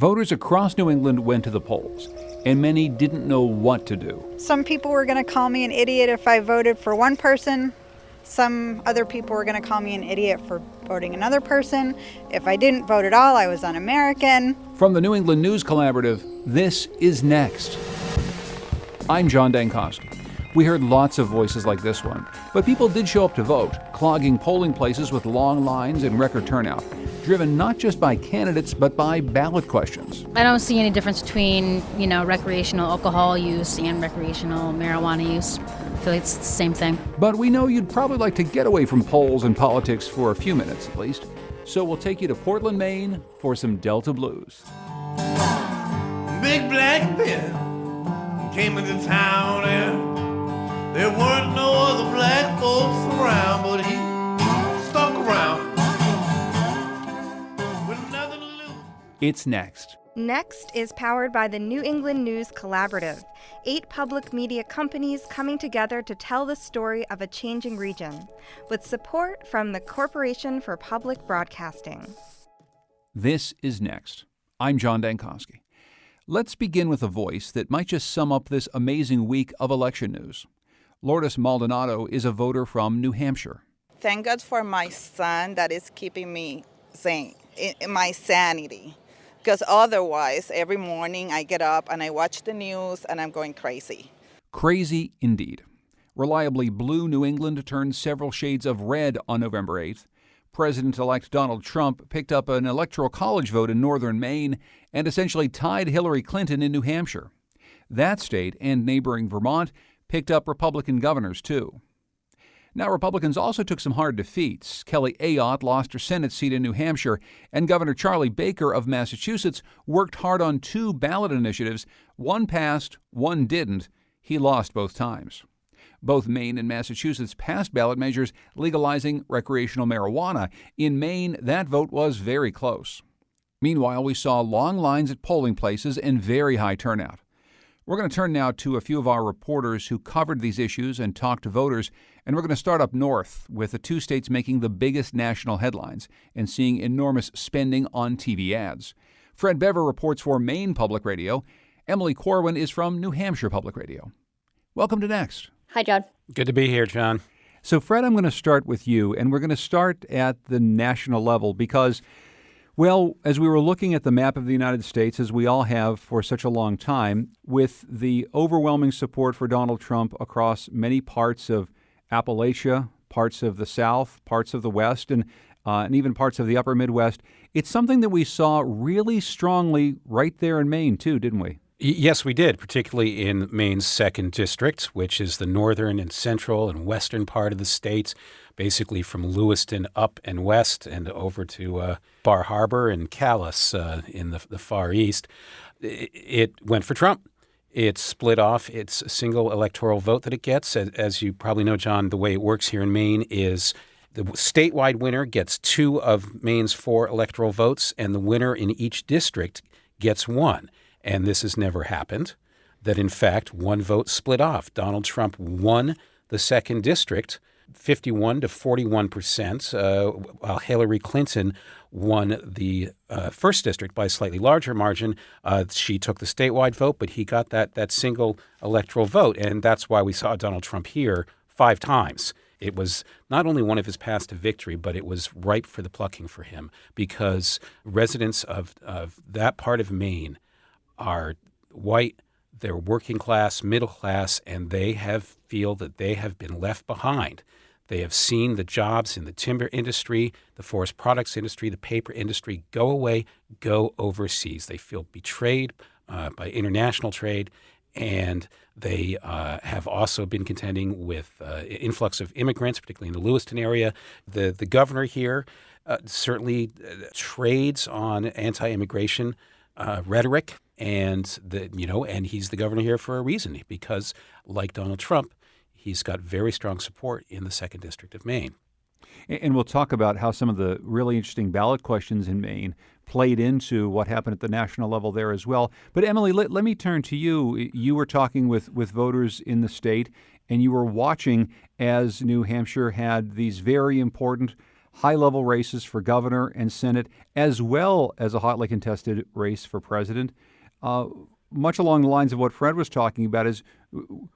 Voters across New England went to the polls, and many didn't know what to do. Some people were going to call me an idiot if I voted for one person. Some other people were going to call me an idiot for voting another person. If I didn't vote at all, I was un-American. From the New England News Collaborative, this is Next. I'm John Dankowski. We heard lots of voices like this one, but people did show up to vote, clogging polling places with long lines and record turnout, driven not just by candidates, but by ballot questions. I don't see any difference between, recreational alcohol use and recreational marijuana use. I feel like it's the same thing. But we know you'd probably like to get away from polls and politics for a few minutes at least. So we'll take you to Portland, Maine for some Delta Blues. Big black bear came into town and there weren't no other black folks around, but he stuck around with nothing to lose. It's Next. Next is powered by the New England News Collaborative, 8 public media companies coming together to tell the story of a changing region, with support from the Corporation for Public Broadcasting. This is Next. I'm John Dankowski. Let's begin with a voice that might just sum up this amazing week of election news. Lourdes Maldonado is a voter from New Hampshire. Thank God for my son that is keeping me sane, my sanity. Because otherwise, every morning I get up and I watch the news and I'm going crazy. Crazy indeed. Reliably blue New England turned several shades of red on November 8th. President-elect Donald Trump picked up an electoral college vote in northern Maine and essentially tied Hillary Clinton in New Hampshire. That state and neighboring Vermont picked up Republican governors, too. Now, Republicans also took some hard defeats. Kelly Ayotte lost her Senate seat in New Hampshire, and Governor Charlie Baker of Massachusetts worked hard on 2 ballot initiatives. One passed, one didn't. He lost both times. Both Maine and Massachusetts passed ballot measures legalizing recreational marijuana. In Maine, that vote was very close. Meanwhile, we saw long lines at polling places and very high turnout. We're going to turn now to a few of our reporters who covered these issues and talked to voters, and we're going to start up north with the 2 states making the biggest national headlines and seeing enormous spending on TV ads. Fred Bever reports for Maine Public Radio. Emily Corwin is from New Hampshire Public Radio. Welcome to Next. Hi, John. Good to be here, John. So, Fred, I'm going to start with you, and we're going to start at the national level because, well, as we were looking at the map of the United States, as we all have for such a long time, with the overwhelming support for Donald Trump across many parts of Appalachia, parts of the South, parts of the West, and even parts of the upper Midwest, it's something that we saw really strongly right there in Maine, too, didn't we? Yes, we did, particularly in Maine's 2nd District, which is the northern and central and western part of the state, basically from Lewiston up and west and over to Bar Harbor and Calais in the far east. It went for Trump. It split off its single electoral vote that it gets. As you probably know, John, the way it works here in Maine is the statewide winner gets 2 of Maine's 4 electoral votes, and the winner in each district gets 1. And this has never happened, that in fact 1 vote split off. Donald Trump won the 2nd District 51 to 41%, while Hillary Clinton won the 1st District by a slightly larger margin. She took the statewide vote, but he got that single electoral vote, and that's why we saw Donald Trump here 5 times. It was not only one of his paths to victory, but it was ripe for the plucking for him because residents of that part of Maine are white, they're working class, middle class, and they feel that they have been left behind. They have seen the jobs in the timber industry, the forest products industry, the paper industry go away, go overseas. They feel betrayed by international trade, and they have also been contending with influx of immigrants, particularly in the Lewiston area. The governor here certainly trades on anti-immigration rhetoric. And he's the governor here for a reason, because like Donald Trump, he's got very strong support in the 2nd District of Maine. And we'll talk about how some of the really interesting ballot questions in Maine played into what happened at the national level there as well. But Emily, let me turn to you. You were talking with voters in the state, and you were watching as New Hampshire had these very important high-level races for governor and Senate, as well as a hotly contested race for president. Much along the lines of what Fred was talking about,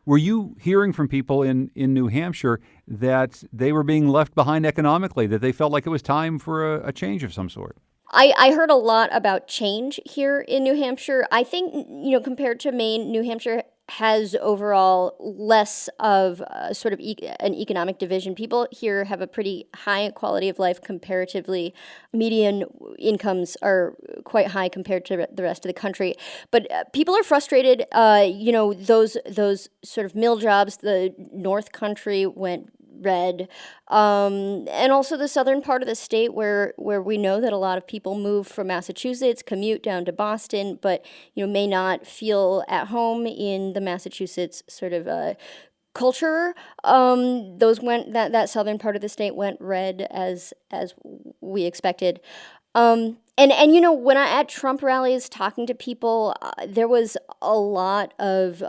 were you hearing from people in New Hampshire that they were being left behind economically, that they felt like it was time for a change of some sort? I heard a lot about change here in New Hampshire. I think, compared to Maine, New Hampshire has overall less of sort of an economic division. People here have a pretty high quality of life comparatively. Median incomes are quite high compared to the rest of the country. But people are frustrated. Those sort of mill jobs, the North Country went red, and also the southern part of the state where we know that a lot of people move from Massachusetts, commute down to Boston, but may not feel at home in the Massachusetts sort of culture. That southern part of the state went red as we expected. And when I at Trump rallies talking to people, there was a lot of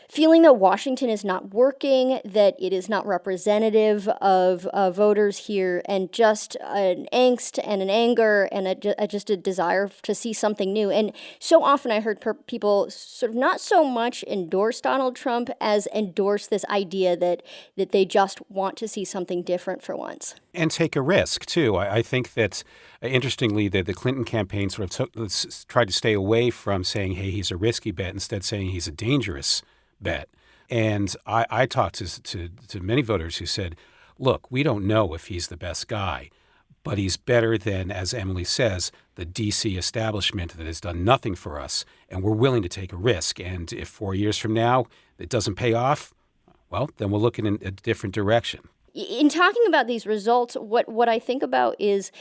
feeling that Washington is not working, that it is not representative of voters here, and just an angst and an anger and just a desire to see something new. And so often I heard people sort of not so much endorse Donald Trump as endorse this idea that they just want to see something different for once. And take a risk, too. I think that, interestingly, the Clinton campaign sort of tried to stay away from saying, hey, he's a risky bet, instead saying he's a dangerous bet. And I talked to many voters who said, look, we don't know if he's the best guy, but he's better than, as Emily says, the D.C. establishment that has done nothing for us, and we're willing to take a risk. And if 4 years from now it doesn't pay off, well, then we'll look in a different direction. In talking about these results, what I think about is,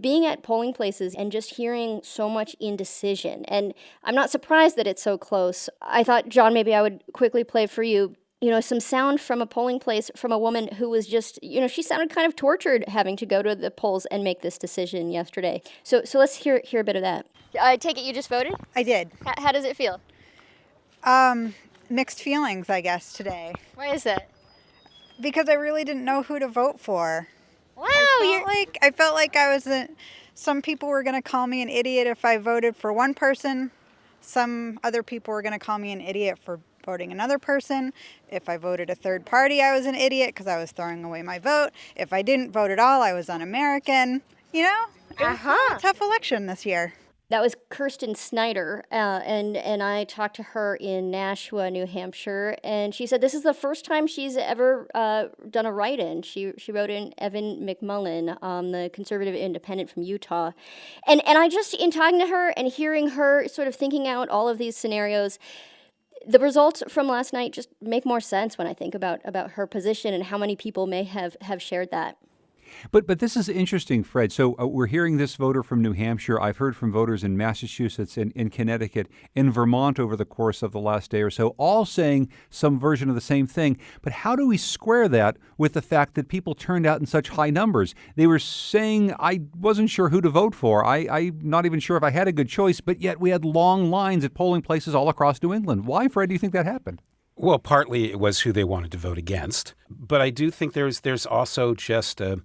being at polling places and just hearing so much indecision. And I'm not surprised that it's so close. I thought, John, maybe I would quickly play for you, some sound from a polling place from a woman who was just, she sounded kind of tortured having to go to the polls and make this decision yesterday. So let's hear a bit of that. I take it you just voted? I did. How does it feel? Mixed feelings, I guess, today. Why is that? Because I really didn't know who to vote for. Wow, I felt like some people were going to call me an idiot if I voted for one person. Some other people were going to call me an idiot for voting another person. If I voted a third party, I was an idiot because I was throwing away my vote. If I didn't vote at all, I was un-American. It was a tough election this year. That was Kirsten Snyder, and I talked to her in Nashua, New Hampshire, and she said this is the first time she's ever done a write-in. She wrote in Evan McMullen, the conservative independent from Utah, and I just, in talking to her and hearing her sort of thinking out all of these scenarios, the results from last night just make more sense when I think about her position and how many people may have shared that. But this is interesting, Fred. So we're hearing this voter from New Hampshire. I've heard from voters in Massachusetts, in Connecticut, in Vermont over the course of the last day or so, all saying some version of the same thing. But how do we square that with the fact that people turned out in such high numbers? They were saying, I wasn't sure who to vote for. I'm not even sure if I had a good choice, but yet we had long lines at polling places all across New England. Why, Fred, do you think that happened? Well, partly it was who they wanted to vote against. But I do think there's also just a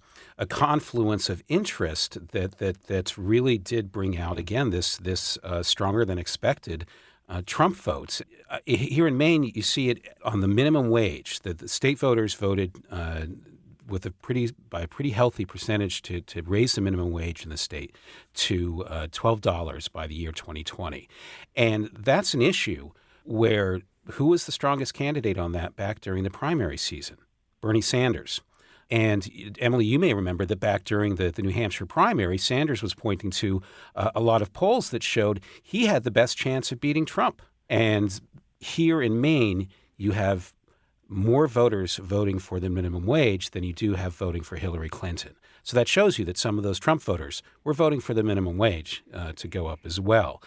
confluence of interest that really did bring out, again, this stronger than expected Trump votes. Here in Maine, you see it on the minimum wage. The state voters voted by a pretty healthy percentage to raise the minimum wage in the state to $12 by the year 2020. And that's an issue where who was the strongest candidate on that back during the primary season? Bernie Sanders. And Emily, you may remember that back during the New Hampshire primary, Sanders was pointing to a lot of polls that showed he had the best chance of beating Trump. And here in Maine, you have more voters voting for the minimum wage than you do have voting for Hillary Clinton. So that shows you that some of those Trump voters were voting for the minimum wage to go up as well.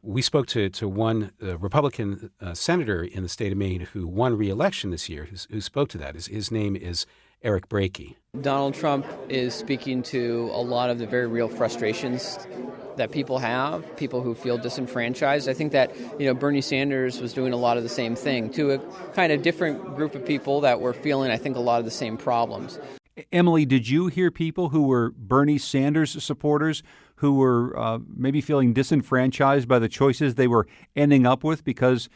We spoke to one Republican senator in the state of Maine who won re-election this year, who spoke to that. His name is Eric Brakey. Donald Trump is speaking to a lot of the very real frustrations that people have, people who feel disenfranchised. I think that, Bernie Sanders was doing a lot of the same thing to a kind of different group of people that were feeling, I think, a lot of the same problems. Emily, did you hear people who were Bernie Sanders supporters who were maybe feeling disenfranchised by the choices they were ending up with because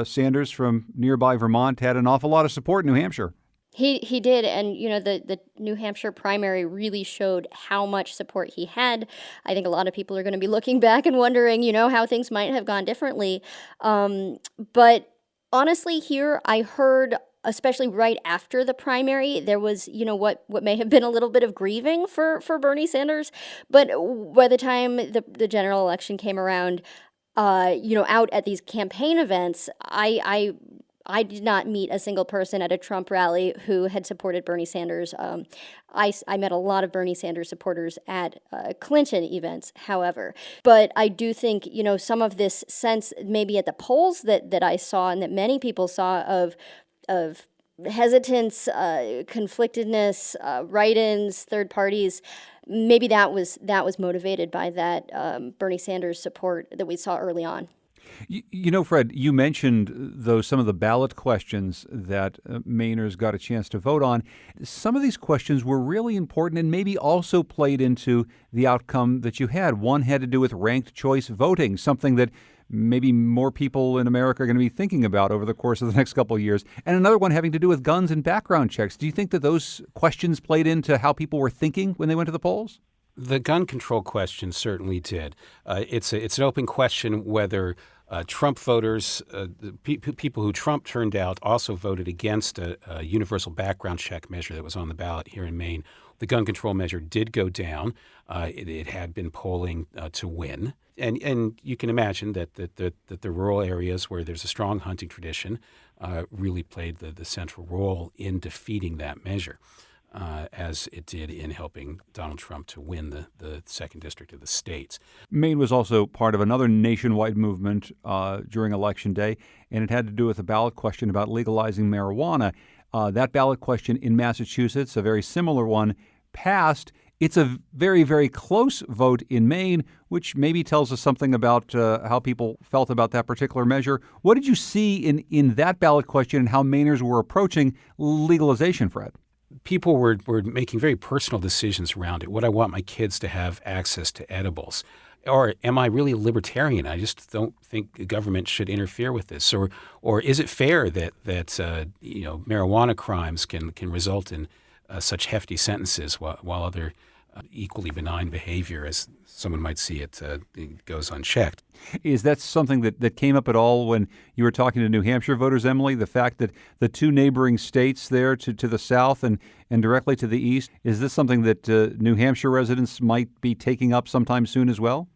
Sanders from nearby Vermont had an awful lot of support in New Hampshire? He did, and the New Hampshire primary really showed how much support he had. I think a lot of people are going to be looking back and wondering, how things might have gone differently. But honestly, here I heard, especially right after the primary, there was, what may have been a little bit of grieving for Bernie Sanders. But by the time the general election came around, out at these campaign events, I did not meet a single person at a Trump rally who had supported Bernie Sanders. I met a lot of Bernie Sanders supporters at Clinton events, however. But I do think, some of this sense maybe at the polls that I saw and that many people saw of hesitance, conflictedness, write-ins, third parties, maybe that was motivated by that Bernie Sanders support that we saw early on. Fred, you mentioned, some of the ballot questions that Mainers got a chance to vote on. Some of these questions were really important and maybe also played into the outcome that you had. One had to do with ranked choice voting, something that maybe more people in America are going to be thinking about over the course of the next couple of years. And another one having to do with guns and background checks. Do you think that those questions played into how people were thinking when they went to the polls? The gun control question certainly did. It's an open question whether Trump voters, people who Trump turned out, also voted against a universal background check measure that was on the ballot here in Maine. The gun control measure did go down. It had been polling to win. And you can imagine that the rural areas where there's a strong hunting tradition really played the central role in defeating that measure, as it did in helping Donald Trump to win the second district of the states. Maine was also part of another nationwide movement during Election Day, and it had to do with a ballot question about legalizing marijuana. That ballot question in Massachusetts, a very similar one, passed. It's a very, very close vote in Maine, which maybe tells us something about how people felt about that particular measure. What did you see in that ballot question and how Mainers were approaching legalization, Fred? People were making very personal decisions around it. Would I want my kids to have access to edibles? Or am I really a libertarian? I just don't think the government should interfere with this. Or is it fair that marijuana crimes can result in such hefty sentences while other equally benign behavior, as someone might see it, goes unchecked? Is that something that came up at all when you were talking to New Hampshire voters, Emily? The fact that the two neighboring states there to the south and directly to the east, is this something that New Hampshire residents might be taking up sometime soon as well?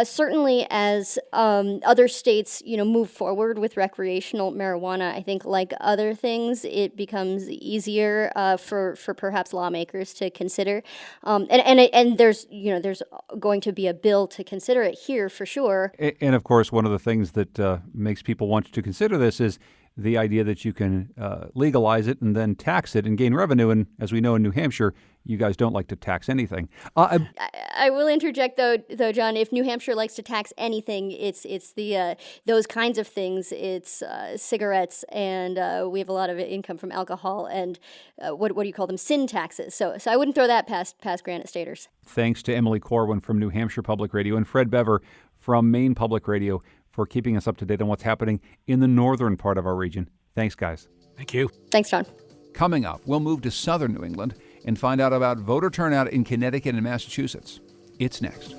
Certainly, as other states, move forward with recreational marijuana, I think, like other things, it becomes easier for perhaps lawmakers to consider. And there's going to be a bill to consider it here for sure. And of course, one of the things that makes people want to consider this is the idea that you can legalize it and then tax it and gain revenue. And as we know in New Hampshire, you guys don't like to tax anything. I will interject, though, John. If New Hampshire likes to tax anything, it's the those kinds of things. It's cigarettes, and we have a lot of income from alcohol, and what do you call them? Sin taxes. So I wouldn't throw that past Granite Staters. Thanks to Emily Corwin from New Hampshire Public Radio and Fred Bever from Maine Public Radio for keeping us up to date on what's happening in the northern part of our region. Thanks, guys. Thank you. Thanks, John. Coming up, we'll move to southern New England and find out about voter turnout in Connecticut and Massachusetts. It's next.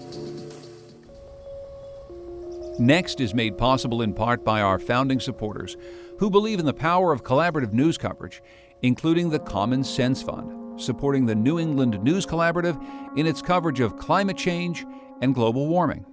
Next is made possible in part by our founding supporters who believe in the power of collaborative news coverage, including the Common Sense Fund, supporting the New England News Collaborative in its coverage of climate change and global warming.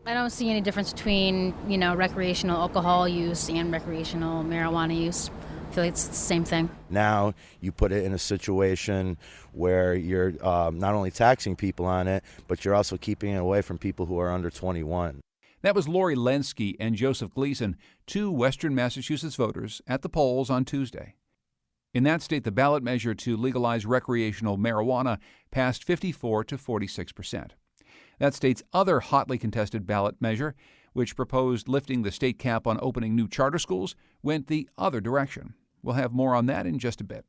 I don't see any difference between, recreational alcohol use and recreational marijuana use. I feel like it's the same thing. Now you put it in a situation where you're not only taxing people on it, but you're also keeping it away from people who are under 21. That was Lori Lenski and Joseph Gleason, two Western Massachusetts voters at the polls on Tuesday. In that state, the ballot measure to legalize recreational marijuana passed 54 to 46%. That state's other hotly contested ballot measure, which proposed lifting the state cap on opening new charter schools, went the other direction. We'll have more on that in just a bit.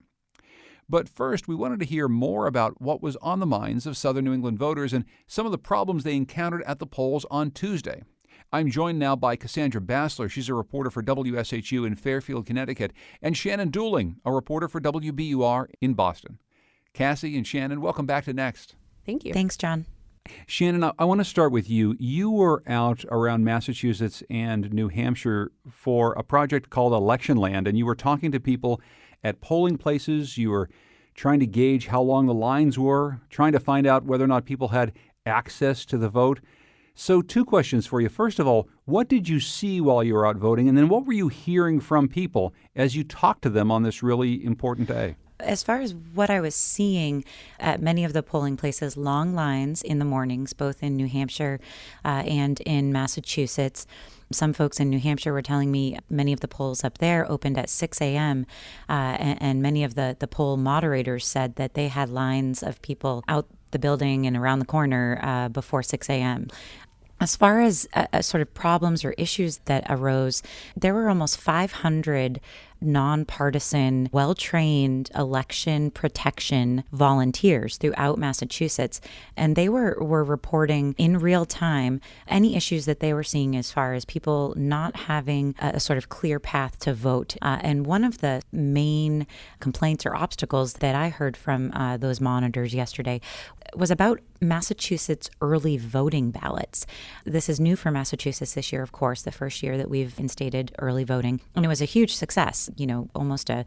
But first, we wanted to hear more about what was on the minds of Southern New England voters and some of the problems they encountered at the polls on Tuesday. I'm joined now by Cassandra Bassler. She's a reporter for WSHU in Fairfield, Connecticut, and Shannon Dooling, a reporter for WBUR in Boston. Cassie and Shannon, welcome back to Next. Thank you. Thanks, John. Shannon, I want to start with you. You were out around Massachusetts and New Hampshire for a project called Election Land, and you were talking to people at polling places. You were trying to gauge how long the lines were, trying to find out whether or not people had access to the vote. So 2 questions for you. First of all, what did you see while you were out voting? And then what were you hearing from people as you talked to them on this really important day? As far as what I was seeing at many of the polling places, long lines in the mornings, both in New Hampshire and in Massachusetts. Some folks in New Hampshire were telling me many of the polls up there opened at 6 a.m. And many of the poll moderators said that they had lines of people out the building and around the corner before 6 a.m. As far as sort of problems or issues that arose, there were almost 500 nonpartisan, well-trained election protection volunteers throughout Massachusetts. And they were reporting in real time any issues that they were seeing as far as people not having a sort of clear path to vote. And one of the main complaints or obstacles that I heard from those monitors yesterday was about Massachusetts early voting ballots. This is new for Massachusetts this year, of course, the first year that we've instated early voting. And it was a huge success. You know, almost a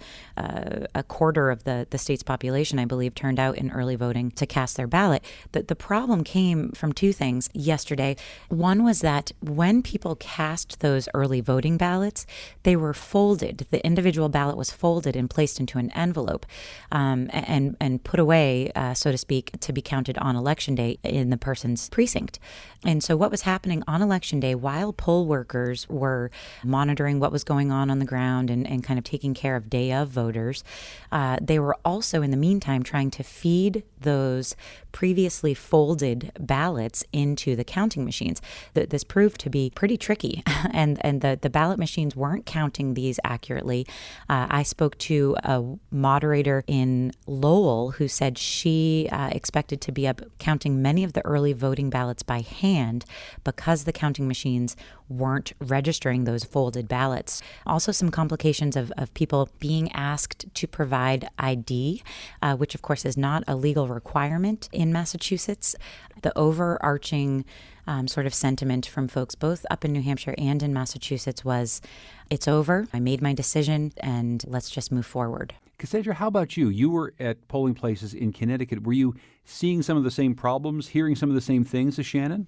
quarter of the state's population, I believe, turned out in early voting to cast their ballot. The problem came from 2 things yesterday. One was that when people cast those early voting ballots, they were folded. The individual ballot was folded and placed into an envelope and put away, so to speak, to be counted on Election Day in the person's precinct. And so what was happening on Election Day while poll workers were monitoring what was going on the ground and kind of taking care of day of voters, they were also in the meantime trying to feed those previously folded ballots into the counting machines. This proved to be pretty tricky, and the ballot machines weren't counting these accurately. I spoke to a moderator in Lowell who said she expected to be up counting many of the early voting ballots by hand because the counting machines weren't registering those folded ballots. Also some complications of people being asked to provide ID, which of course is not a legal requirement in Massachusetts. The overarching sort of sentiment from folks both up in New Hampshire and in Massachusetts was, it's over, I made my decision, and let's just move forward. Cassandra, how about you? You were at polling places in Connecticut. Were you seeing some of the same problems, hearing some of the same things as Shannon?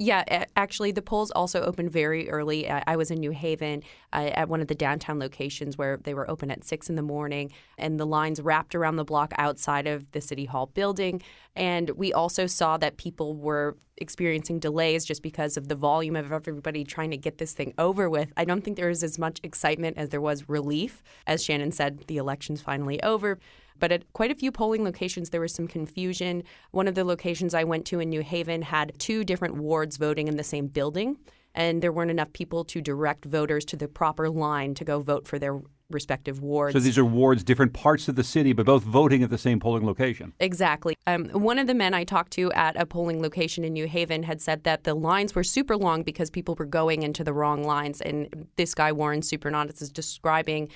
Yeah, actually, the polls also opened very early. I was in New Haven at one of the downtown locations where they were open at 6 in the morning, and the lines wrapped around the block outside of the City Hall building. And we also saw that people were experiencing delays just because of the volume of everybody trying to get this thing over with. I don't think there was as much excitement as there was relief. As Shannon said, the election's finally over. But at quite a few polling locations, there was some confusion. One of the locations I went to in New Haven had 2 different wards voting in the same building, and there weren't enough people to direct voters to the proper line to go vote for their respective wards. So these are wards, different parts of the city, but both voting at the same polling location. Exactly. One of the men I talked to at a polling location in New Haven had said that the lines were super long because people were going into the wrong lines. And this guy, Warren Supernautics, is describing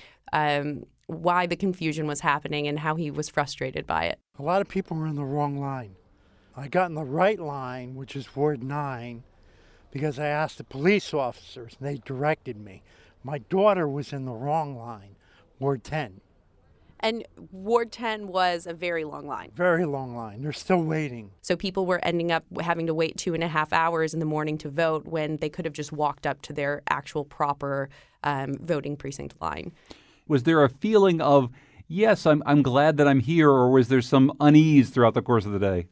why the confusion was happening and how he was frustrated by it. A lot of people were in the wrong line. I got in the right line, which is Ward 9, because I asked the police officers, and they directed me. My daughter was in the wrong line, Ward 10. And Ward 10 was a very long line. Very long line. They're still waiting. So people were ending up having to wait 2.5 hours in the morning to vote when they could have just walked up to their actual proper voting precinct line. Was there a feeling of, yes, I'm glad that I'm here, or was there some unease throughout the course of the day?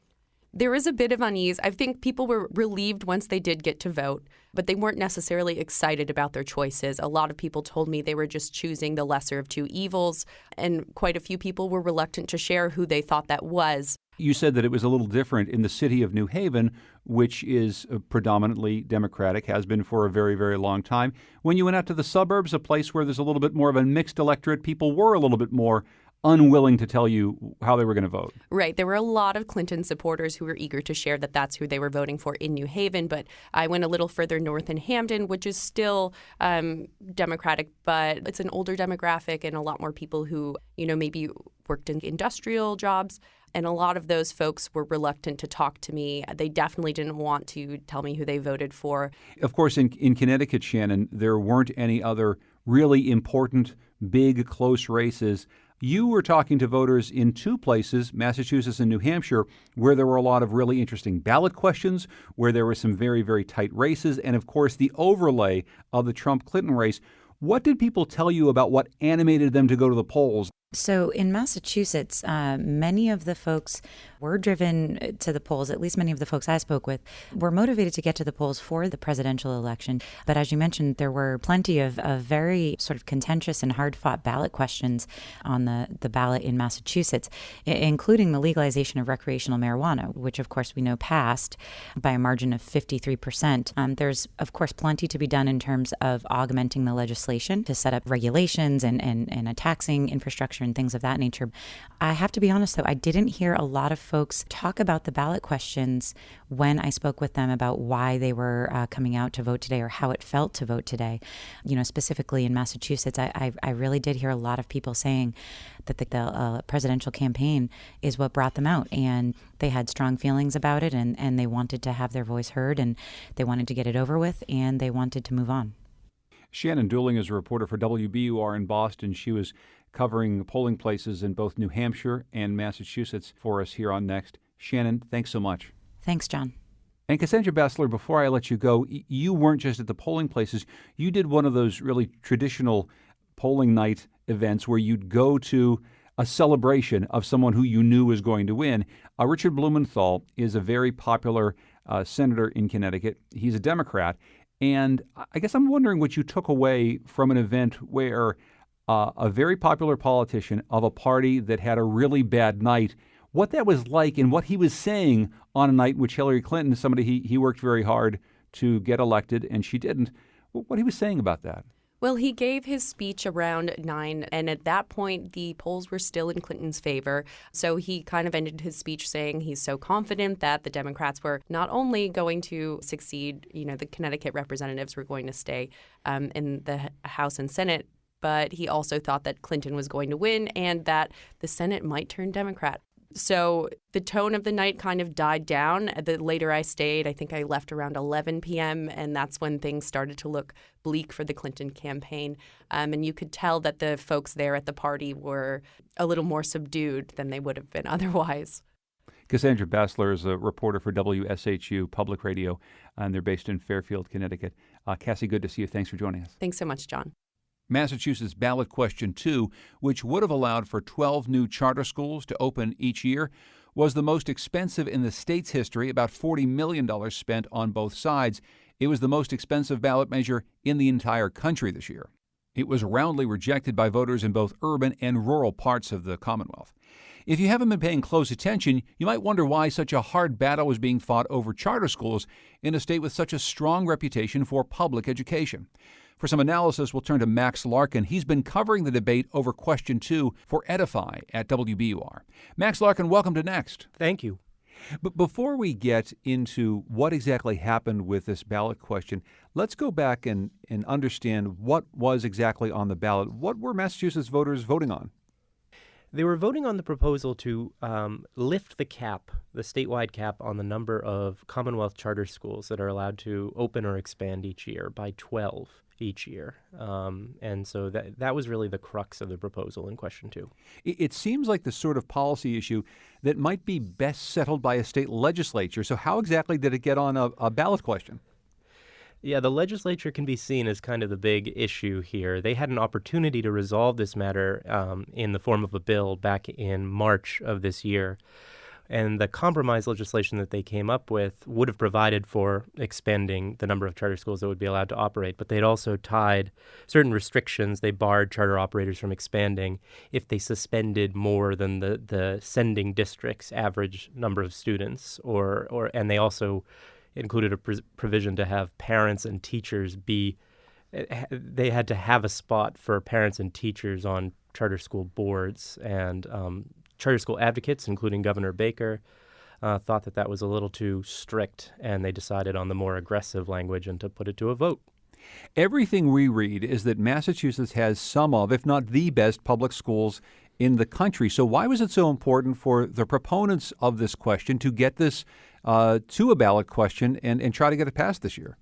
There was a bit of unease. I think people were relieved once they did get to vote, but they weren't necessarily excited about their choices. A lot of people told me they were just choosing the lesser of 2 evils, and quite a few people were reluctant to share who they thought that was. You said that it was a little different in the city of New Haven, which is predominantly Democratic, has been for a very, very long time. When you went out to the suburbs, a place where there's a little bit more of a mixed electorate, people were a little bit more unwilling to tell you how they were going to vote. Right. There were a lot of Clinton supporters who were eager to share that that's who they were voting for in New Haven. But I went a little further north in Hamden, which is still Democratic, but it's an older demographic and a lot more people who, maybe worked in industrial jobs. And a lot of those folks were reluctant to talk to me. They definitely didn't want to tell me who they voted for. Of course, in Connecticut, Shannon, there weren't any other really important, big, close races. You were talking to voters in two places, Massachusetts and New Hampshire, where there were a lot of really interesting ballot questions, where there were some very, very tight races, and of course the overlay of the Trump-Clinton race. What did people tell you about what animated them to go to the polls? So in Massachusetts, many of the folks were driven to the polls, at least many of the folks I spoke with, were motivated to get to the polls for the presidential election. But as you mentioned, there were plenty of very sort of contentious and hard-fought ballot questions on the ballot in Massachusetts, including the legalization of recreational marijuana, which of course we know passed by a margin of 53%. There's, of course, plenty to be done in terms of augmenting the legislation to set up regulations and a taxing infrastructure and things of that nature. I have to be honest, though, I didn't hear a lot of folks talk about the ballot questions when I spoke with them about why they were coming out to vote today or how it felt to vote today. Specifically in Massachusetts, I really did hear a lot of people saying that the presidential campaign is what brought them out, and they had strong feelings about it, and they wanted to have their voice heard, and they wanted to get it over with, and they wanted to move on. Shannon Dooling is a reporter for WBUR in Boston. She was covering polling places in both New Hampshire and Massachusetts for us here on Next. Shannon, thanks so much. Thanks, John. And Cassandra Bessler, before I let you go, you weren't just at the polling places. You did one of those really traditional polling night events where you'd go to a celebration of someone who you knew was going to win. Richard Blumenthal is a very popular senator in Connecticut. He's a Democrat. And I guess I'm wondering what you took away from an event where a very popular politician of a party that had a really bad night, what that was like and what he was saying on a night in which Hillary Clinton, somebody he worked very hard to get elected, and she didn't, what he was saying about that. Well, he gave his speech around 9, and at that point, the polls were still in Clinton's favor. So he kind of ended his speech saying he's so confident that the Democrats were not only going to succeed, the Connecticut representatives were going to stay in the House and Senate, but he also thought that Clinton was going to win and that the Senate might turn Democrat. So the tone of the night kind of died down. The later I stayed, I think I left around 11 p.m., and that's when things started to look bleak for the Clinton campaign. And you could tell that the folks there at the party were a little more subdued than they would have been otherwise. Cassandra Bessler is a reporter for WSHU Public Radio, and they're based in Fairfield, Connecticut. Cassie, good to see you. Thanks for joining us. Thanks so much, John. Massachusetts ballot question 2, which would have allowed for 12 new charter schools to open each year, was the most expensive in the state's history, about $40 million spent on both sides. It was the most expensive ballot measure in the entire country this year. It was roundly rejected by voters in both urban and rural parts of the Commonwealth. If you haven't been paying close attention, you might wonder why such a hard battle was being fought over charter schools in a state with such a strong reputation for public education. For some analysis, we'll turn to Max Larkin. He's been covering the debate over Question 2 for Edify at WBUR. Max Larkin, welcome to Next. Thank you. But before we get into what exactly happened with this ballot question, let's go back and understand what was exactly on the ballot. What were Massachusetts voters voting on? They were voting on the proposal to lift the cap, the statewide cap, on the number of Commonwealth charter schools that are allowed to open or expand each year by 12 each year. And so that was really the crux of the proposal in Question 2. It seems like the sort of policy issue that might be best settled by a state legislature. So how exactly did it get on a ballot question? Yeah, the legislature can be seen as kind of the big issue here. They had an opportunity to resolve this matter in the form of a bill back in March of this year. And the compromise legislation that they came up with would have provided for expanding the number of charter schools that would be allowed to operate. But they'd also tied certain restrictions. They barred charter operators from expanding if they suspended more than the sending district's average number of students. And they also included a provision to have parents and teachers they had to have a spot for parents and teachers on charter school boards. And charter school advocates, including Governor Baker, thought that was a little too strict, and they decided on the more aggressive language and to put it to a vote. Everything we read is that Massachusetts has some of, if not the best, public schools in the country. So why was it so important for the proponents of this question to get this to a ballot question and try to get it passed this year?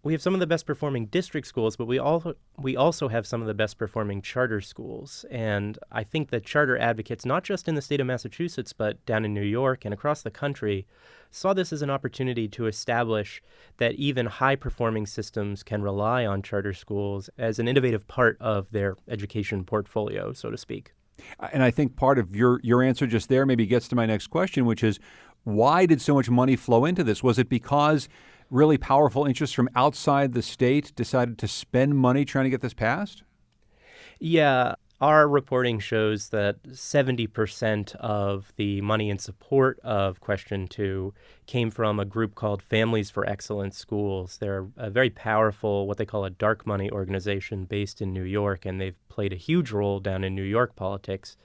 We have some of the best performing district schools, but we also have some of the best performing charter schools. And I think that charter advocates, not just in the state of Massachusetts, but down in New York and across the country, saw this as an opportunity to establish that even high-performing systems can rely on charter schools as an innovative part of their education portfolio, so to speak. And I think part of your answer just there maybe gets to my next question, which is, why did so much money flow into this? Was it because really powerful interests from outside the state decided to spend money trying to get this passed? Yeah, our reporting shows that 70% of the money in support of Question 2 came from a group called Families for Excellent Schools. They're a very powerful, what they call a dark money organization based in New York, and they've played a huge role down in New York politics.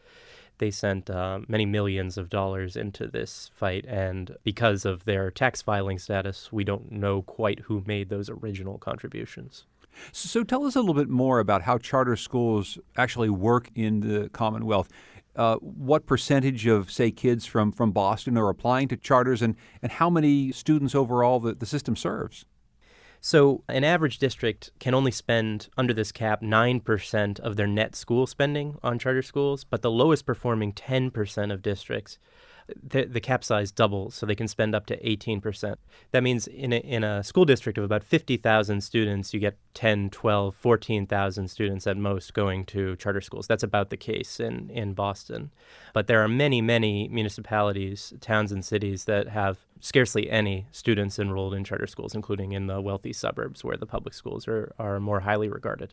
They sent many millions of dollars into this fight, and because of their tax filing status, we don't know quite who made those original contributions. So tell us a little bit more about how charter schools actually work in the Commonwealth. What percentage of, say, kids from Boston are applying to charters, and how many students overall the system serves? So an average district can only spend, under this cap, 9% of their net school spending on charter schools, but the lowest performing 10% of districts, the cap size doubles, so they can spend up to 18%. That means in a school district of about 50,000 students, you get 10, 12, 14,000 students at most going to charter schools. That's about the case in Boston. But there are many, many municipalities, towns and cities that have scarcely any students enrolled in charter schools, including in the wealthy suburbs where the public schools are more highly regarded.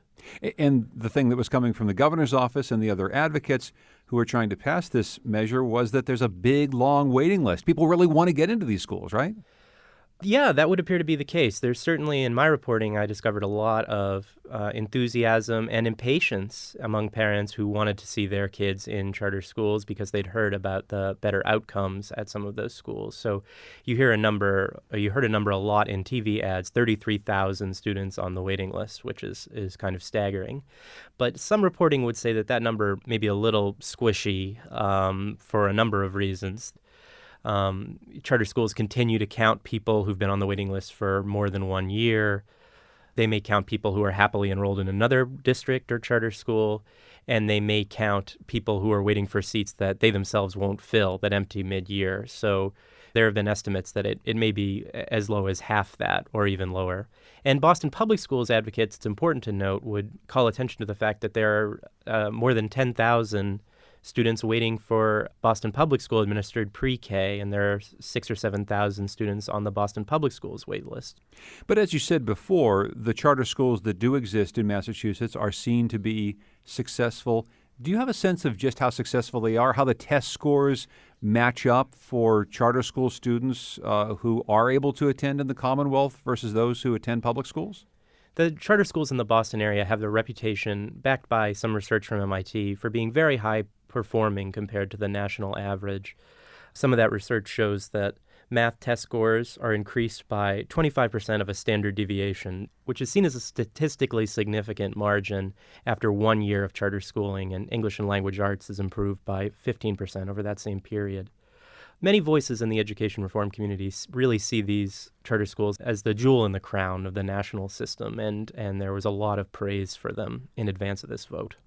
And the thing that was coming from the governor's office and the other advocates who are trying to pass this measure was that there's a big, long waiting list. People really want to get into these schools, right? Yeah, that would appear to be the case. There's certainly, in my reporting, I discovered a lot of enthusiasm and impatience among parents who wanted to see their kids in charter schools because they'd heard about the better outcomes at some of those schools. So you heard a number a lot in TV ads, 33,000 students on the waiting list, which is kind of staggering. But some reporting would say that number may be a little squishy for a number of reasons. Charter schools continue to count people who've been on the waiting list for more than 1 year. They may count people who are happily enrolled in another district or charter school, and they may count people who are waiting for seats that they themselves won't fill, that empty mid-year. So there have been estimates that it may be as low as half that or even lower. And Boston Public Schools advocates, it's important to note, would call attention to the fact that there are more than 10,000 students waiting for Boston Public School administered pre-K, and there are 6,000 or 7,000 students on the Boston Public Schools wait list. But as you said before, the charter schools that do exist in Massachusetts are seen to be successful. Do you have a sense of just how successful they are, how the test scores match up for charter school students who are able to attend in the Commonwealth versus those who attend public schools? The charter schools in the Boston area have the reputation, backed by some research from MIT, for being very high performing compared to the national average. Some of that research shows that math test scores are increased by 25% of a standard deviation, which is seen as a statistically significant margin after 1 year of charter schooling, and English and language arts is improved by 15% over that same period. Many voices in the education reform community really see these charter schools as the jewel in the crown of the national system, and there was a lot of praise for them in advance of this vote.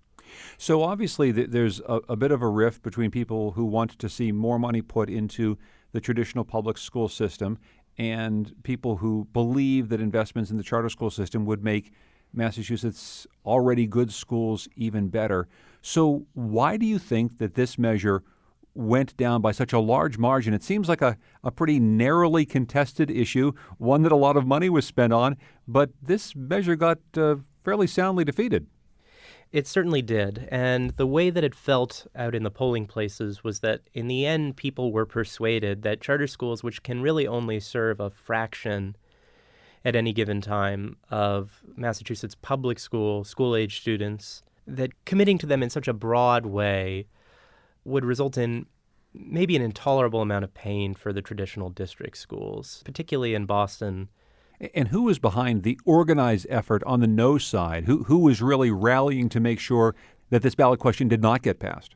So obviously there's a bit of a rift between people who want to see more money put into the traditional public school system and people who believe that investments in the charter school system would make Massachusetts' already good schools even better. So why do you think that this measure went down by such a large margin? It seems like a pretty narrowly contested issue, one that a lot of money was spent on, but this measure got fairly soundly defeated. It certainly did, and the way that it felt out in the polling places was that in the end people were persuaded that charter schools, which can really only serve a fraction at any given time of Massachusetts public school-age students, that committing to them in such a broad way would result in maybe an intolerable amount of pain for the traditional district schools, particularly in Boston. And who was behind the organized effort on the no side? Who was really rallying to make sure that this ballot question did not get passed?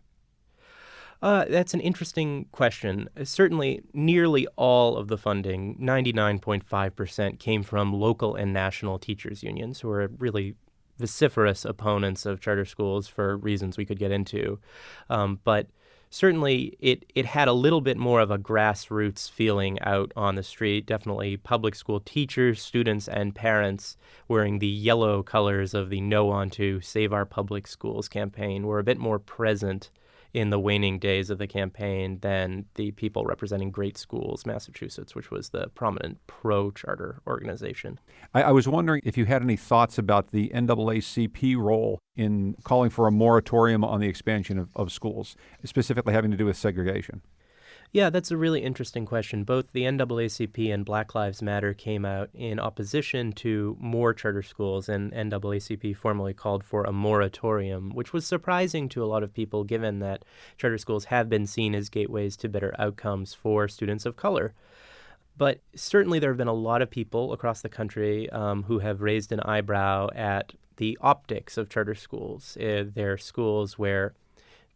That's an interesting question. Certainly, nearly all of the funding, 99.5%, came from local and national teachers' unions, who are really vociferous opponents of charter schools for reasons we could get into. But certainly, it had a little bit more of a grassroots feeling out on the street. Definitely public school teachers, students, and parents wearing the yellow colors of the No On to Save Our Public Schools campaign were a bit more present in the waning days of the campaign than the people representing Great Schools Massachusetts, which was the prominent pro-charter organization. I was wondering if you had any thoughts about the NAACP role in calling for a moratorium on the expansion of schools, specifically having to do with segregation. Yeah, that's a really interesting question. Both the NAACP and Black Lives Matter came out in opposition to more charter schools, and NAACP formally called for a moratorium, which was surprising to a lot of people given that charter schools have been seen as gateways to better outcomes for students of color. But certainly there have been a lot of people across the country who have raised an eyebrow at the optics of charter schools. They're schools where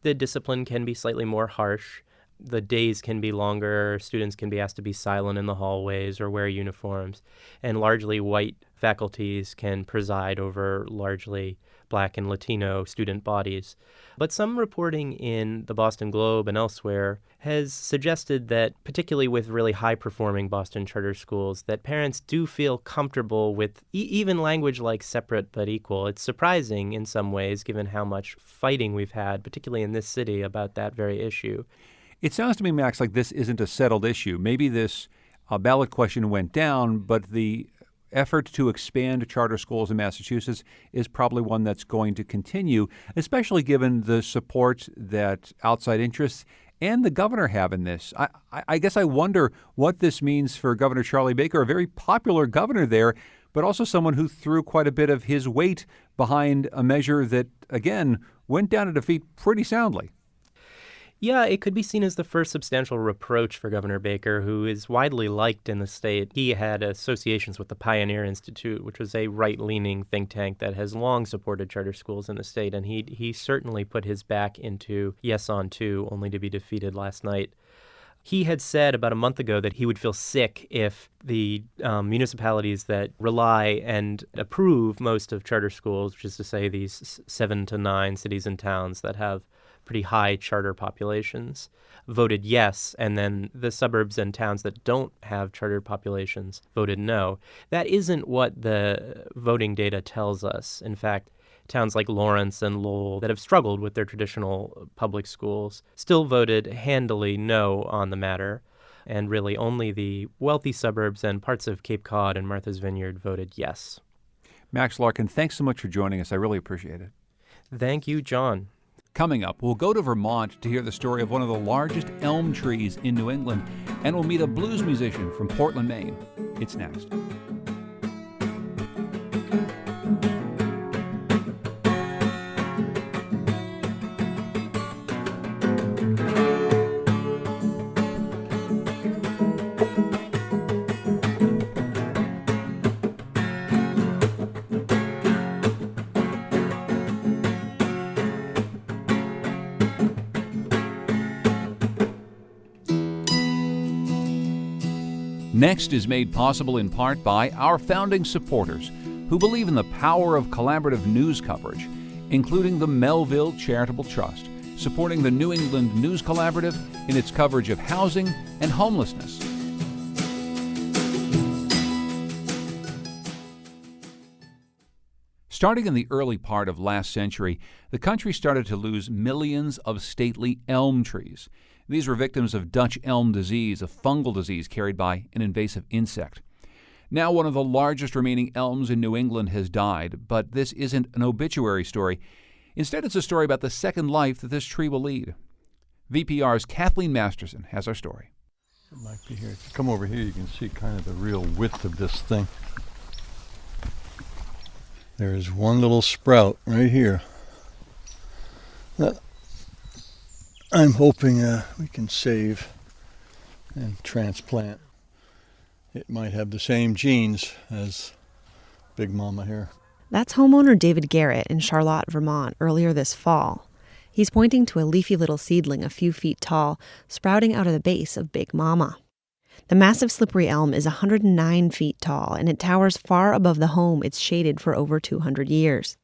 the discipline can be slightly more harsh. The days can be longer, students can be asked to be silent in the hallways or wear uniforms, and largely white faculties can preside over largely Black and Latino student bodies. But some reporting in the Boston Globe and elsewhere has suggested that, particularly with really high-performing Boston charter schools, that parents do feel comfortable with even language like separate but equal. It's surprising in some ways, given how much fighting we've had, particularly in this city, about that very issue. It sounds to me, Max, like this isn't a settled issue. Maybe this ballot question went down, but the effort to expand charter schools in Massachusetts is probably one that's going to continue, especially given the support that outside interests and the governor have in this. I guess I wonder what this means for Governor Charlie Baker, a very popular governor there, but also someone who threw quite a bit of his weight behind a measure that, again, went down to defeat pretty soundly. Yeah, it could be seen as the first substantial reproach for Governor Baker, who is widely liked in the state. He had associations with the Pioneer Institute, which was a right-leaning think tank that has long supported charter schools in the state, and he certainly put his back into Yes on 2, only to be defeated last night. He had said about a month ago that he would feel sick if the municipalities that rely and approve most of charter schools, which is to say these 7 to 9 cities and towns that have pretty high charter populations, voted yes, and then the suburbs and towns that don't have charter populations voted no. That isn't what the voting data tells us. In fact, towns like Lawrence and Lowell that have struggled with their traditional public schools still voted handily no on the matter, and really only the wealthy suburbs and parts of Cape Cod and Martha's Vineyard voted yes. Max Larkin, thanks so much for joining us. I really appreciate it. Thank you, John. Coming up, we'll go to Vermont to hear the story of one of the largest elm trees in New England, and we'll meet a blues musician from Portland, Maine. It's next. Next is made possible in part by our founding supporters who believe in the power of collaborative news coverage, including the Melville Charitable Trust, supporting the New England News Collaborative in its coverage of housing and homelessness. Starting in the early part of last century, the country started to lose millions of stately elm trees. These were victims of Dutch elm disease, a fungal disease carried by an invasive insect. Now one of the largest remaining elms in New England has died, but this isn't an obituary story. Instead, it's a story about the second life that this tree will lead. VPR's Kathleen Masterson has our story. It might be here. If you come over here, you can see kind of the real width of this thing. There's one little sprout right here. I'm hoping we can save and transplant. It might have the same genes as Big Mama here. That's homeowner David Garrett in Charlotte, Vermont, earlier this fall. He's pointing to a leafy little seedling a few feet tall, sprouting out of the base of Big Mama. The massive slippery elm is 109 feet tall, and it towers far above the home it's shaded for over 200 years.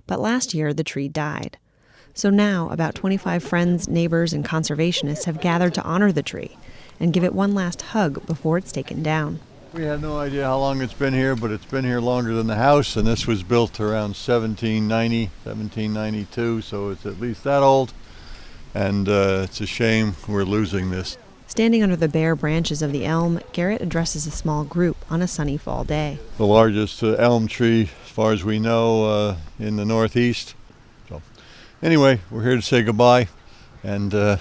But last year, the tree died. So now, about 25 friends, neighbors, and conservationists have gathered to honor the tree and give it one last hug before it's taken down. We had no idea how long it's been here, but it's been here longer than the house, and this was built around 1790, 1792, so it's at least that old, and it's a shame we're losing this. Standing under the bare branches of the elm, Garrett addresses a small group on a sunny fall day. The largest elm tree, as far as we know, in the Northeast. So, anyway, we're here to say goodbye and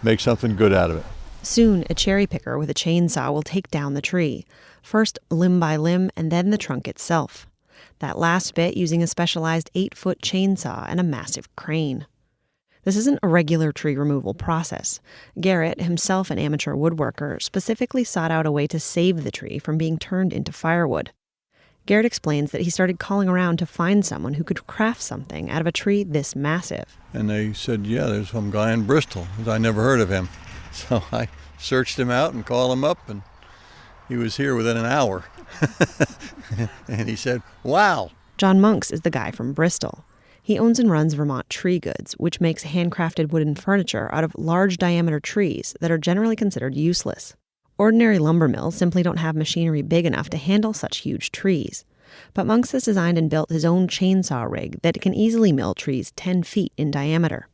make something good out of it. Soon, a cherry picker with a chainsaw will take down the tree, first limb by limb and then the trunk itself. That last bit using a specialized 8-foot chainsaw and a massive crane. This isn't a regular tree removal process. Garrett, himself an amateur woodworker, specifically sought out a way to save the tree from being turned into firewood. Garrett explains that he started calling around to find someone who could craft something out of a tree this massive. And they said, yeah, there's some guy in Bristol. I never heard of him. So I searched him out and called him up, and he was here within an hour. And he said, wow. John Monks is the guy from Bristol. He owns and runs Vermont Tree Goods, which makes handcrafted wooden furniture out of large diameter trees that are generally considered useless. Ordinary lumber mills simply don't have machinery big enough to handle such huge trees. But Monks has designed and built his own chainsaw rig that can easily mill trees 10 feet in diameter.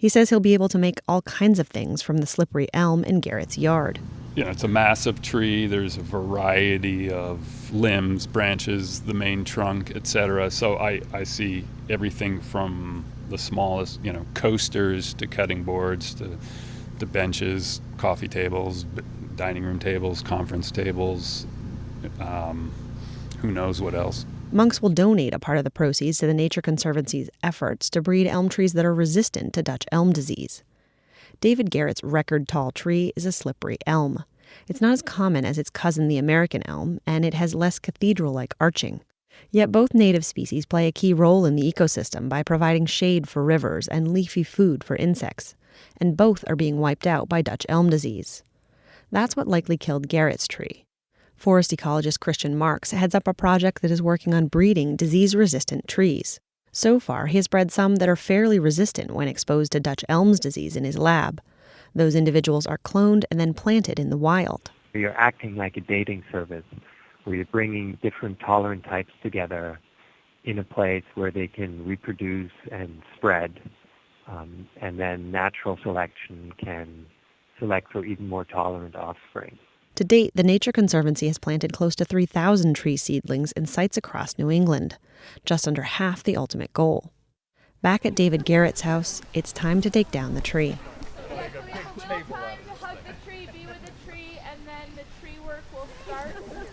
He says he'll be able to make all kinds of things from the slippery elm in Garrett's yard. You know, it's a massive tree. There's a variety of limbs, branches, the main trunk, etc. So I see everything from the smallest, coasters to cutting boards to benches, coffee tables, dining room tables, conference tables, who knows what else. Monks will donate a part of the proceeds to the Nature Conservancy's efforts to breed elm trees that are resistant to Dutch elm disease. David Garrett's record-tall tree is a slippery elm. It's not as common as its cousin, the American elm, and it has less cathedral-like arching. Yet both native species play a key role in the ecosystem by providing shade for rivers and leafy food for insects, and both are being wiped out by Dutch elm disease. That's what likely killed Garrett's tree. Forest ecologist Christian Marks heads up a project that is working on breeding disease-resistant trees. So far, he has bred some that are fairly resistant when exposed to Dutch elm's disease in his lab. Those individuals are cloned and then planted in the wild. You're acting like a dating service where you're bringing different tolerant types together in a place where they can reproduce and spread, and then natural selection can select for even more tolerant offspring. To date, the Nature Conservancy has planted close to 3,000 tree seedlings in sites across New England, just under half the ultimate goal. Back at David Garrett's house, it's time to take down the tree.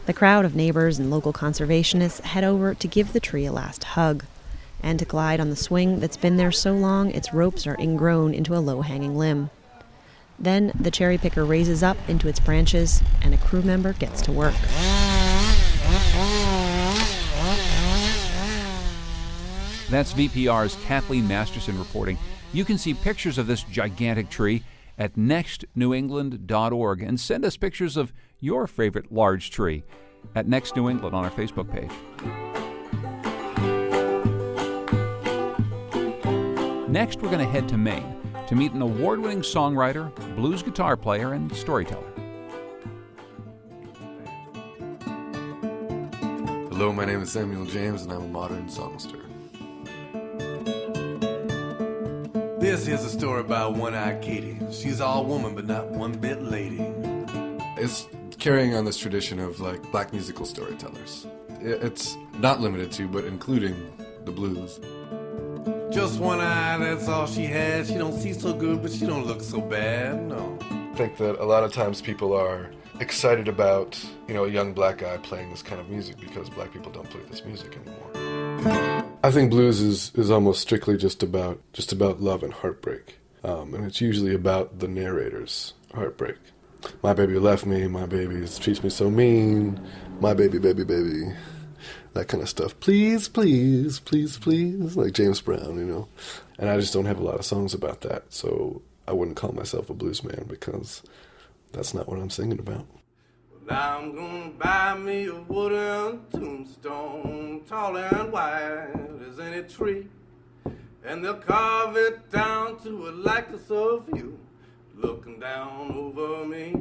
The crowd of neighbors and local conservationists head over to give the tree a last hug and to glide on the swing that's been there so long its ropes are ingrown into a low-hanging limb. Then the cherry picker raises up into its branches and a crew member gets to work. That's VPR's Kathleen Masterson reporting. You can see pictures of this gigantic tree at nextnewengland.org and send us pictures of your favorite large tree at Next New England on our Facebook page. Next, we're going to head to Maine to meet an award-winning songwriter, blues guitar player, and storyteller. Hello, my name is Samuel James, and I'm a modern songster. This is a story about One-Eyed Katie. She's all woman, but not one bit lady. It's carrying on this tradition of black musical storytellers. It's not limited to, but including the blues. Just one eye, that's all she has. She don't see so good, but she don't look so bad, no. I think that a lot of times people are excited about, a young black guy playing this kind of music because black people don't play this music anymore. I think blues is almost strictly just about love and heartbreak, and it's usually about the narrator's heartbreak. My baby left me, my baby treats me so mean, my baby, baby, baby, that kind of stuff. Please, please, please, please, like James Brown, you know. And I just don't have a lot of songs about that, so I wouldn't call myself a blues man because that's not what I'm singing about. Now I'm gonna buy me a wooden tombstone, tall and wide as any tree, and they'll carve it down to a likeness of you, looking down over me.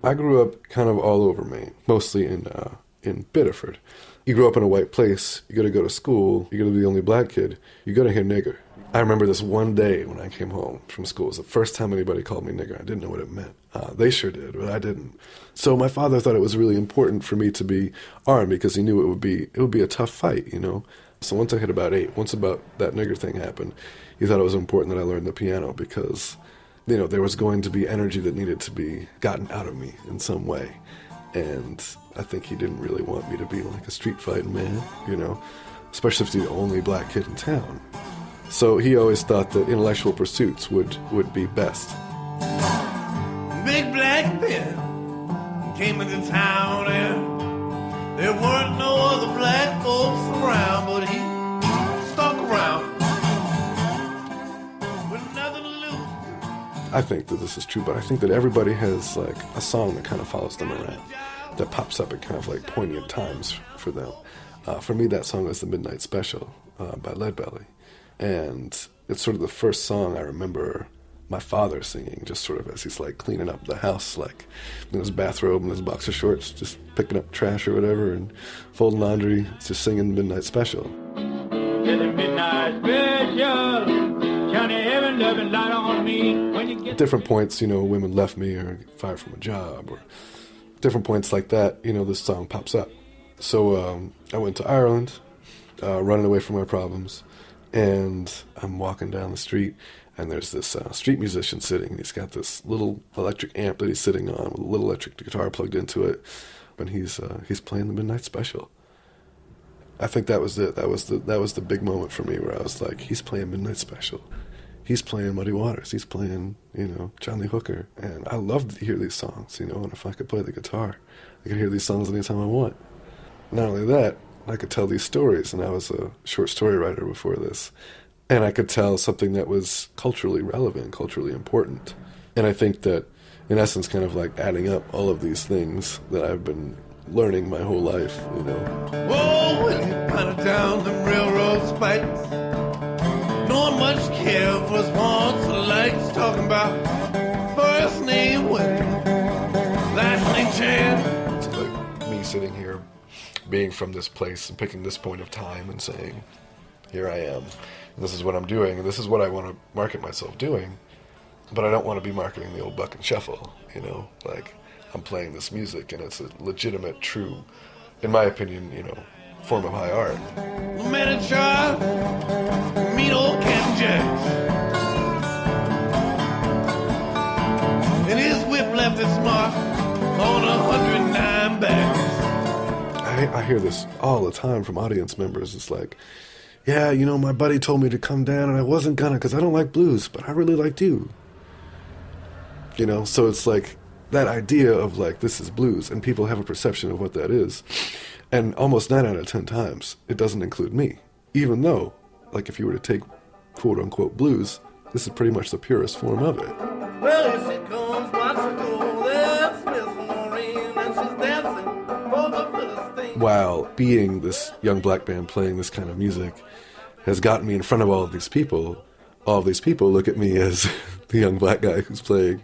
I grew up kind of all over Maine, mostly in Biddeford. You grow up in a white place, you gotta go to school, you gotta be the only black kid, you gotta hear nigger. I remember this one day when I came home from school. It was the first time anybody called me nigger. I didn't know what it meant. They sure did, but I didn't. So my father thought it was really important for me to be armed because he knew it would be a tough fight, you know. So once I hit about 8, once about that nigger thing happened, he thought it was important that I learned the piano because, you know, there was going to be energy that needed to be gotten out of me in some way. And I think he didn't really want me to be like a street fighting man, you know, especially if he's the only black kid in town. So he always thought that intellectual pursuits would be best. Big black men came into town and there weren't no other black folks around, but he stuck around with nothing to lose. I think that this is true, but I think that everybody has like a song that kind of follows them around, that pops up at kind of like poignant times for them. For me, that song is The Midnight Special by Leadbelly. And it's sort of the first song I remember my father singing, just sort of as he's like cleaning up the house, like in his bathrobe and his boxer shorts, just picking up trash or whatever and folding laundry, just singing Midnight Special. Midnight Special, Johnny Heaven, loving light on me. At different points, you know, women left me or fired from a job or different points like that, you know, this song pops up. So I went to Ireland, running away from my problems. And I'm walking down the street, and there's this street musician sitting, and he's got this little electric amp that he's sitting on with a little electric guitar plugged into it, and he's playing the Midnight Special. I think that was it. That was the big moment for me where I was like, he's playing Midnight Special, he's playing Muddy Waters, he's playing, you know, John Lee Hooker, and I love to hear these songs, you know. And if I could play the guitar, I could hear these songs anytime I want. Not only that, I could tell these stories, and I was a short story writer before this, and I could tell something that was culturally relevant, culturally important. And I think that, in essence, kind of like adding up all of these things that I've been learning my whole life, you know. Whoa, when he pounded down them railroad spikes, no one much care for his wants or likes, talking about first name Willie, last name Chan. It's like me sitting here, being from this place and picking this point of time and saying, here I am, and this is what I'm doing, and this is what I want to market myself doing, but I don't want to be marketing the old buck and shuffle, you know, like I'm playing this music and it's a legitimate, true, in my opinion, you know, form of high art. Met a child, meet old Captain Jacks, and his whip left its mark on 109 backs. I hear this all the time from audience members. It's like, yeah, you know, my buddy told me to come down and I wasn't gonna because I don't like blues, but I really liked you. You know, so it's like that idea of like, this is blues, and people have a perception of what that is. And almost 9 out of 10 times, it doesn't include me. Even though, like if you were to take quote unquote blues, this is pretty much the purest form of it. Well, here she comes, watch her go, there's Miss Maureen, and she's dancing for the Philistine. While being this young black band playing this kind of music has gotten me in front of all of these people look at me as the young black guy who's playing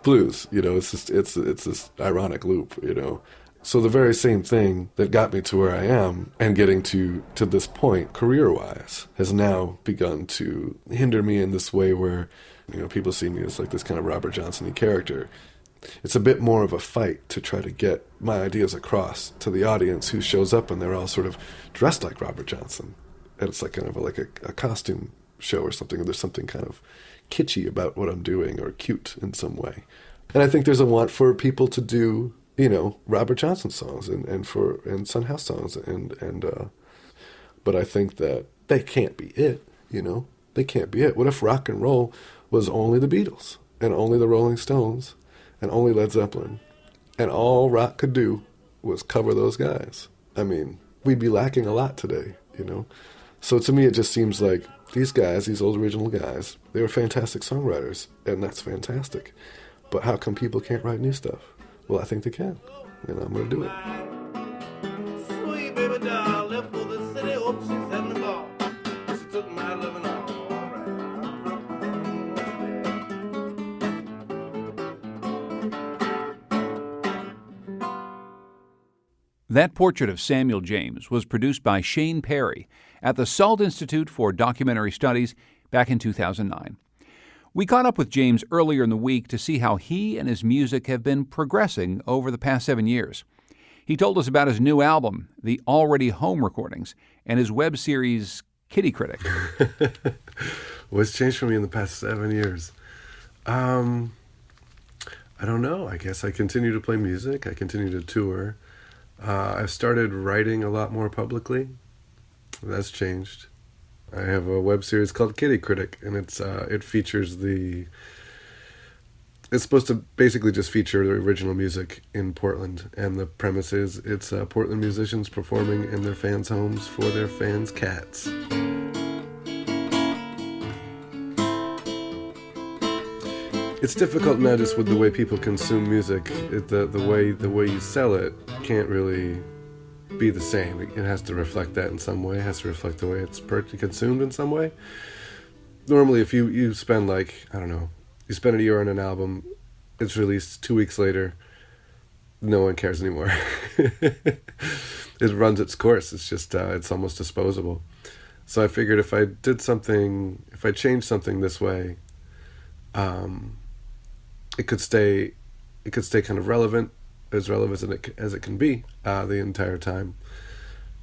blues. You know, it's this ironic loop, you know. So the very same thing that got me to where I am and getting to this point career-wise has now begun to hinder me in this way where, you know, people see me as like this kind of Robert Johnson-y character. It's a bit more of a fight to try to get my ideas across to the audience who shows up and they're all sort of dressed like Robert Johnson. And it's like kind of like a costume show or something, or there's something kind of kitschy about what I'm doing or cute in some way. And I think there's a want for people to do, you know, Robert Johnson songs and Son House songs and but I think that they can't be it, you know? They can't be it. What if rock and roll was only the Beatles and only the Rolling Stones and only Led Zeppelin, and all rock could do was cover those guys? I mean, we'd be lacking a lot today, you know? So to me, it just seems like these guys, these old original guys, they were fantastic songwriters, and that's fantastic. But how come people can't write new stuff? Well, I think they can, and I'm going to do it. Sweet baby doll left for the city. Oh, she's having a ball. She took my loving all. That portrait of Samuel James was produced by Shane Perry at the Salt Institute for Documentary Studies back in 2009. We caught up with James earlier in the week to see how he and his music have been progressing over the past 7 years. He told us about his new album, The Already Home Recordings, and his web series, Kitty Critic. What's changed for me in the past 7 years? I don't know. I guess I continue to play music. I continue to tour. I've started writing a lot more publicly. That's changed. I have a web series called Kitty Critic, and it features it's supposed to basically just feature the original music in Portland, and the premise is it's Portland musicians performing in their fans' homes for their fans' cats. It's difficult now just with the way people consume music. The way you sell it can't really be the same. It has to reflect that in some way. It has to reflect the way it's consumed in some way. Normally, if you spend you spend a year on an album, it's released 2 weeks later, no one cares anymore. It runs its course. It's just it's almost disposable. So I figured if I changed something this way, it could stay kind of relevant as it can be the entire time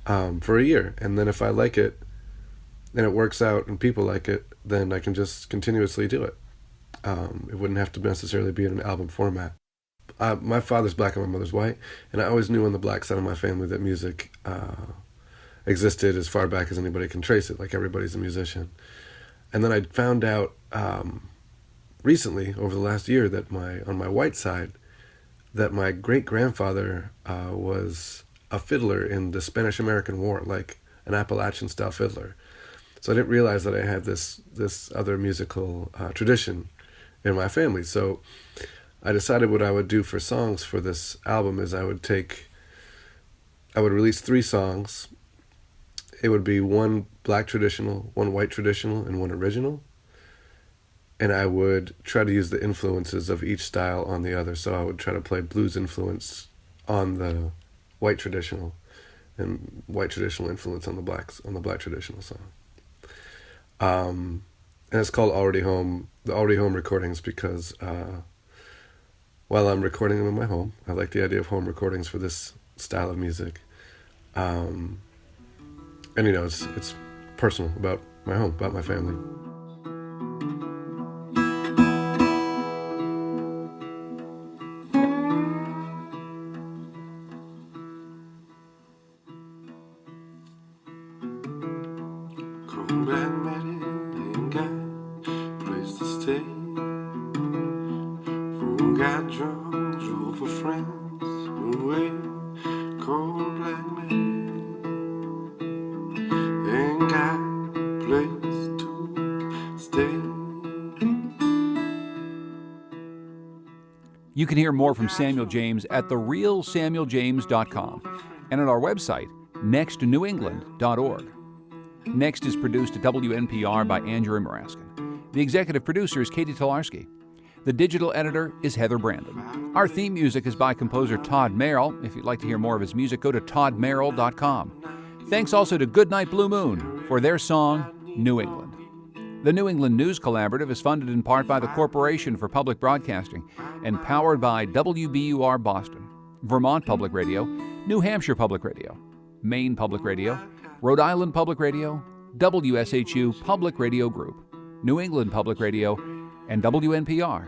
for a year. And then if I like it and it works out and people like it, then I can just continuously do it. It wouldn't have to necessarily be in an album format. My father's black and my mother's white, and I always knew on the black side of my family that music existed as far back as anybody can trace it, like everybody's a musician. And then I found out recently, over the last year, that on my white side, that my great-grandfather was a fiddler in the Spanish-American War, like an Appalachian-style fiddler. So I didn't realize that I had this other musical tradition in my family. So I decided what I would do for songs for this album is I would release 3 songs. It would be 1 black traditional, 1 white traditional, and 1 original. And I would try to use the influences of each style on the other. So I would try to play blues influence on the white traditional and white traditional influence on the black traditional song. And it's called Already Home, the Already Home Recordings, because while I'm recording them in my home, I like the idea of home recordings for this style of music. And it's personal, about my home, about my family. You can hear more from Samuel James at therealsamueljames.com and at our website, nextnewengland.org. Next is produced at WNPR by Andrew Maraskin. The executive producer is Katie Tolarski. The digital editor is Heather Brandon. Our theme music is by composer Todd Merrill. If you'd like to hear more of his music, go to toddmerrill.com. Thanks also to Goodnight Blue Moon for their song, New England. The New England News Collaborative is funded in part by the Corporation for Public Broadcasting and powered by WBUR Boston, Vermont Public Radio, New Hampshire Public Radio, Maine Public Radio, Rhode Island Public Radio, WSHU Public Radio Group, New England Public Radio, and WNPR.